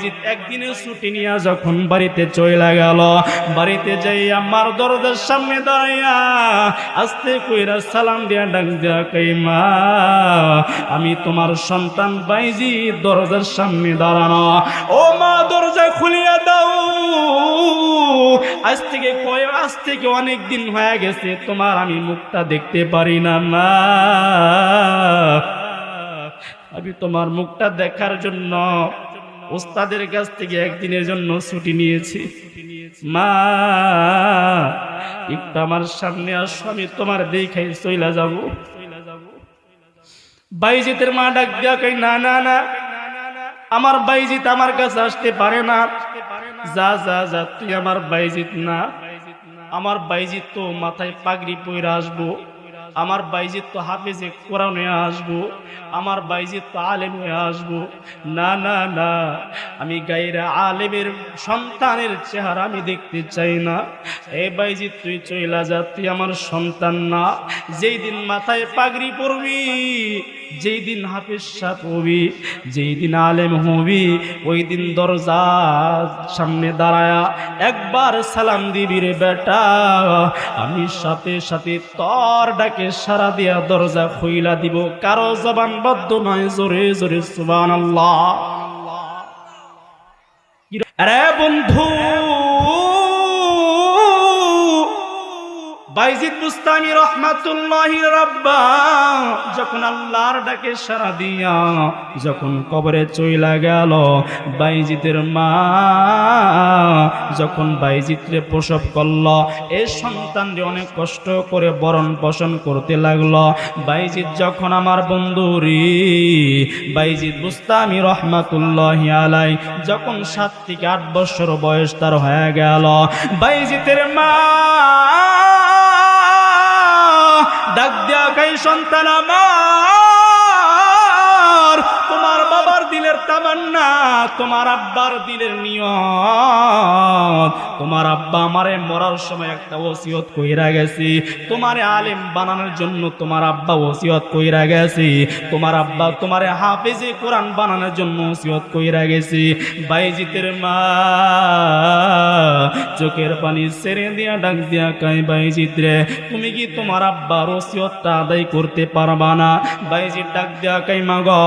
বাইজিৎ একদিনের ছুটি নিয়ে যখন বাড়িতে চলে গেল, বাড়িতে যাই আমার দরজার সামনে দাঁড়াইয়া আস্তে কইরা সালাম দিয়া ডাক দিয়া কই, মা আমি তোমার সন্তান বাইজিৎ দরজার সামনে দাঁড়ানো, ও মা দরজা খুলিয়া দাও, আজ থেকে অনেক দিন হয়ে গেছে তোমার আমি মুখটা দেখতে পারি না, মা আমি তোমার মুখটা দেখার জন্য ওস্তাদের কাছ থেকে একদিনের জন্য ছুটি নিয়েছি, মা একটু আমার সামনে আসো, আমি তোমার দেখাই চইলা যাব। বাইজিতের মা ডাক দিয়া কই, না না না, আমার বাইজিৎ আমার কাছে আসতে পারে না, যা যা যা, তুই আমার বাইজিৎ না, আমার বাইজিৎ তো মাথায় পাগড়ি পইরা আসবো, আমার বাইজিৎ তো হাফেজে কোরআন হয়ে আসবো, আমার বাইজিৎ তো আলেম হয়ে আসবো, না না না, আমি গায়রা আলেমের সন্তানের চেহারা আমি দেখতে চাই না, এই বাইজিৎ তুই চইলা যা, তুই আমার সন্তান না। যেই দিন মাথায় পাগড়ি পরবি, যেই দিন হাফেজ সাহেব হবি, যেই দিন আলেম হবি, ওই দিন দরজার সামনে দাঁড়ায়া একবার সালাম দিবি রে বেটা, আমি সাথে সাথে তোর ডাকে সারা দিয়া দরজা খুইলা দিব, কারো জবান বদ্ধ নয়, জোরে জোরে সুবহানাল্লাহ। আরে বন্ধু, বাইজিদ বুস্তামি রহমাতুল্লাহি রাব্বা যখন আল্লাহর ডাকে সাড়া দিয়া যখন কবরে চইলা গেল, বাইজিদের মা যখন বাইজিদরে প্রসব করল, এই সন্তানরে অনেক কষ্ট করে বরণ পোষণ করতে লাগলো। বাইজিদ যখন আমার বন্ধু রে বাইজিদ বুস্তামি রহমাতুল্লাহি আলাই যখন 7 থেকে 8 বছর বয়স তার হয়ে গেল, বাইজিদের মা ডাক দিয়া কই, সন্তান আমার, তোমার বাবার দিলের তামান্না, তোমার আব্বার দিলের নিয়ত, তোমার আব্বা আমারে মরার সময় একটা ওসিয়ত কইরা গেছে, তোমারে আলেম বানানোর জন্য তোমার আব্বা ওসিয়ত কইরা গেছে, তোমার আব্বা তোমারে হাফেজে কোরআন বানানোর জন্য ওসিয়ত কইরা গেছে। বাইজিতের মা চোখের পানি ছেড়ে দিয়া ডাক দিয়া কই, বাইজিৎ রে, তুমি কি তোমার আব্বার ওসিয়তটা আদায় করতে পারবা না? বাইজিৎ ডাক দিয়া কই, মা গো,